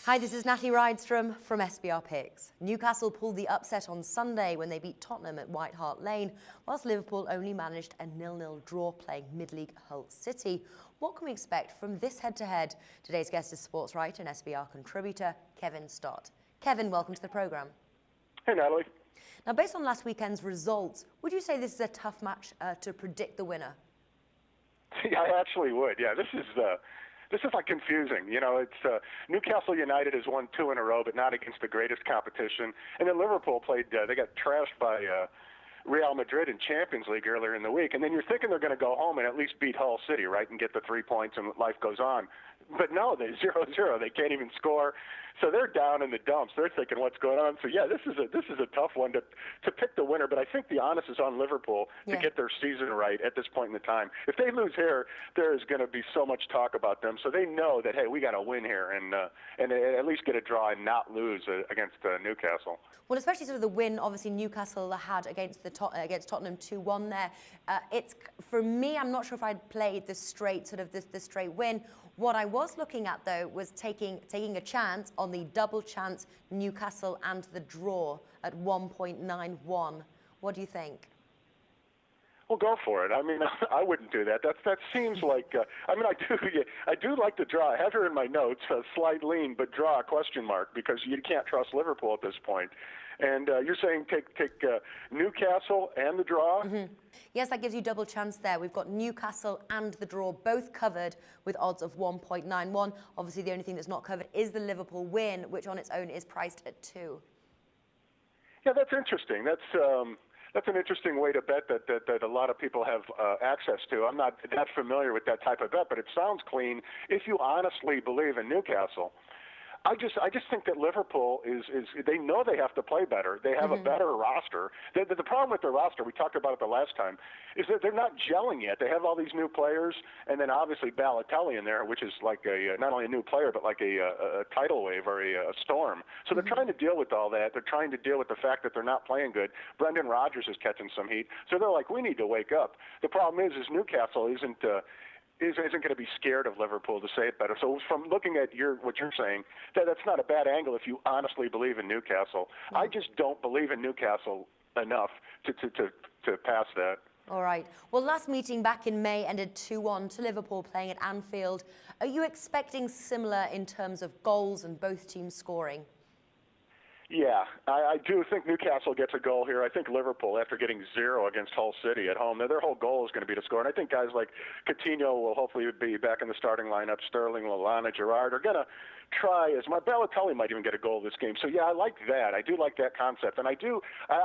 Hi, this is Natalie Rydstrom from SBR Picks. Newcastle pulled the upset on Sunday when they beat Tottenham at White Hart Lane, whilst Liverpool only managed a 0-0 draw playing mid-league Hull City. What can we expect from this head-to-head? Today's guest is sports writer and SBR contributor Kevin Stott. Kevin, welcome to the programme. Hey, Natalie. Now, based on last weekend's results, would you say this is a tough match to predict the winner? Yeah, I actually would. Yeah, this is like confusing. You know, it's Newcastle United has won 2 in a row, but not against the greatest competition. And then Liverpool played, they got trashed by Real Madrid in Champions League earlier in the week. And then you're thinking they're going to go home and at least beat Hull City, right, and get the 3 points and life goes on. But no, they 0-0. They can't even score. So they're down in the dumps. They're thinking, what's going on? So, yeah, this is a tough one to pick the winner. But I think the onus is on Liverpool to get their season right at this point in the time. If they lose here, there is going to be so much talk about them. So they know that, hey, we got to win here and at least get a draw and not lose against Newcastle. Well, especially sort of the win, obviously, Newcastle had against Tottenham 2-1 there. It's, for me, I'm not sure if I'd played the straight win. What I was looking at, though, was taking a chance on the double chance Newcastle and the draw at 1.91. What do you think? Well, go for it. I mean, I wouldn't do that. That seems like. I do like the draw. I have here in my notes a slight lean, but draw ? Because you can't trust Liverpool at this point. And you're saying take Newcastle and the draw? Mm-hmm. Yes, that gives you double chance there. We've got Newcastle and the draw both covered with odds of 1.91. Obviously, the only thing that's not covered is the Liverpool win, which on its own is priced at 2. Yeah, that's interesting. That's an interesting way to bet that a lot of people have access to. I'm not that familiar with that type of bet, but it sounds clean if you honestly believe in Newcastle. I just think that Liverpool is they know they have to play better. They have a better roster. The problem with their roster, we talked about it the last time, is that they're not gelling yet. They have all these new players, and then obviously Balotelli in there, which is like not only a new player, but like a tidal wave or a storm. So they're trying to deal with all that. They're trying to deal with the fact that they're not playing good. Brendan Rodgers is catching some heat. So they're like, we need to wake up. The problem is Newcastle isn't going to be scared of Liverpool, to say it better. So from looking at what you're saying, that's not a bad angle if you honestly believe in Newcastle. No. I just don't believe in Newcastle enough to pass that. All right. Well, last meeting back in May ended 2-1 to Liverpool playing at Anfield. Are you expecting similar in terms of goals and both teams scoring? Yeah, I do think Newcastle gets a goal here. I think Liverpool, after getting 0 against Hull City at home, their whole goal is going to be to score. And I think guys like Coutinho will hopefully be back in the starting lineup. Sterling, Lallana, Gerrard are going to try Balotelli might even get a goal this game. So, yeah, I like that. I do like that concept. And I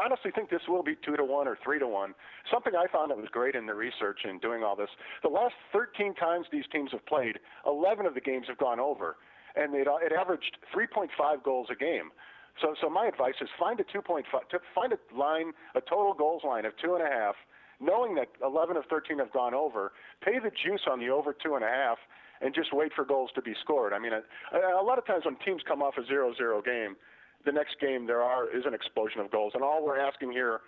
honestly think this will be 2-1 or 3-1. Something I found that was great in the research and doing all this, the last 13 times these teams have played, 11 of the games have gone over. And it averaged 3.5 goals a game. So my advice is find a 2.5, find a total goals line of 2.5, knowing that 11 of 13 have gone over. Pay the juice on the over 2.5, and just wait for goals to be scored. I mean, a lot of times when teams come off a 0-0 game, the next game is an explosion of goals, and all we're asking here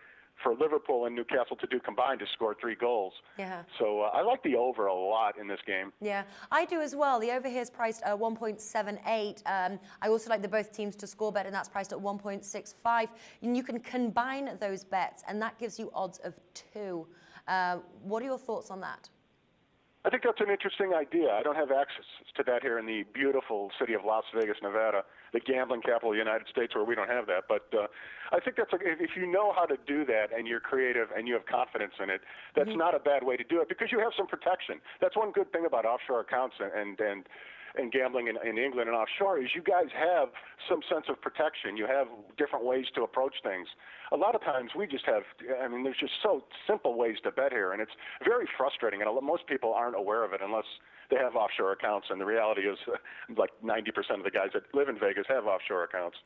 for Liverpool and Newcastle to do combined is score 3 goals. Yeah. So I like the over a lot in this game. Yeah, I do as well. The over here is priced at 1.78. I also like both teams to score bet, and that's priced at 1.65. And you can combine those bets, and that gives you odds of 2. What are your thoughts on that? I think that's an interesting idea. I don't have access to that here in the beautiful city of Las Vegas, Nevada, the gambling capital of the United States, where we don't have that. But I think that's if you know how to do that and you're creative and you have confidence in it, that's not a bad way to do it because you have some protection. That's one good thing about offshore accounts and gambling in England and offshore is you guys have some sense of protection. You have different ways to approach things. A lot of times we just have, there's just so simple ways to bet here, and it's very frustrating, and most people aren't aware of it unless they have offshore accounts, and the reality is like 90% of the guys that live in Vegas have offshore accounts.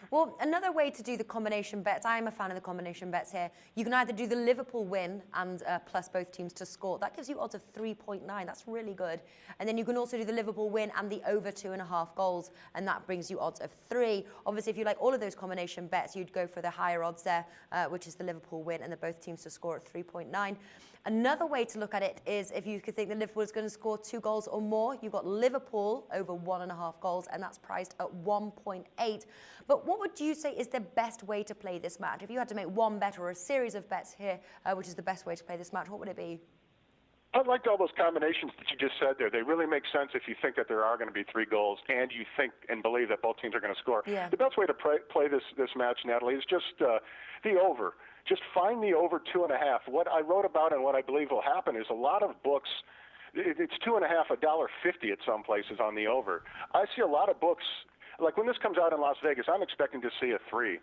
Well, another way to do the combination bets, I'm a fan of the combination bets here. You can either do the Liverpool win and plus both teams to score. That gives you odds of 3.9. That's really good. And then you can also do the Liverpool win and the over 2.5 goals, and that brings you odds of 3. Obviously, if you like all of those combination bets, you'd go for the higher odds there, which is the Liverpool win and the both teams to score at 3.9. Another way to look at it is if you could think that Liverpool is going to score 2 goals or more, you've got Liverpool over 1.5 goals, and that's priced at 1.8. But what would you say is the best way to play this match? If you had to make one bet or a series of bets here, which is the best way to play this match, what would it be? I liked all those combinations that you just said there. They really make sense if you think that there are going to be 3 goals and you think and believe that both teams are going to score. Yeah. The best way to play this match, Natalie, is just the over. Just find the over 2.5. What I wrote about and what I believe will happen is a lot of books, it's 2.5, $1.50 at some places on the over. I see a lot of books, like when this comes out in Las Vegas, I'm expecting to see a 3.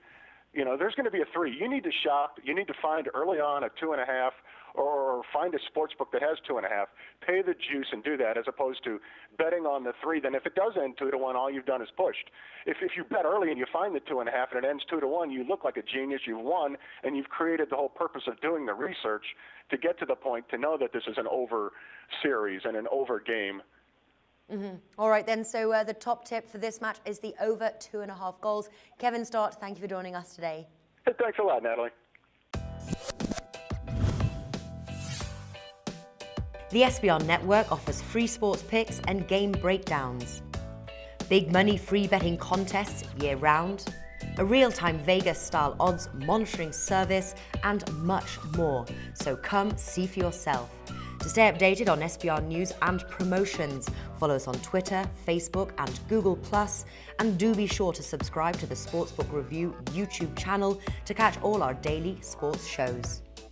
You know, there's going to be a 3. You need to shop. You need to find early on a 2.5, or find a sports book that has 2.5. Pay the juice and do that, as opposed to betting on the 3. Then if it does end 2-1, all you've done is pushed. If you bet early and you find the 2.5 and it ends 2-1, you look like a genius. You've won, and you've created the whole purpose of doing the research to get to the point to know that this is an over series and an over game. Mm-hmm. All right, then. So the top tip for this match is the over 2.5 goals. Kevin Stott, thank you for joining us today. Hey, thanks a lot, Natalie. The SBR Network offers free sports picks and game breakdowns, big money free betting contests year-round, a real-time Vegas-style odds monitoring service, and much more. So come see for yourself. To stay updated on SBR news and promotions, follow us on Twitter, Facebook, and Google+, and do be sure to subscribe to the SportsBook Review YouTube channel to catch all our daily sports shows.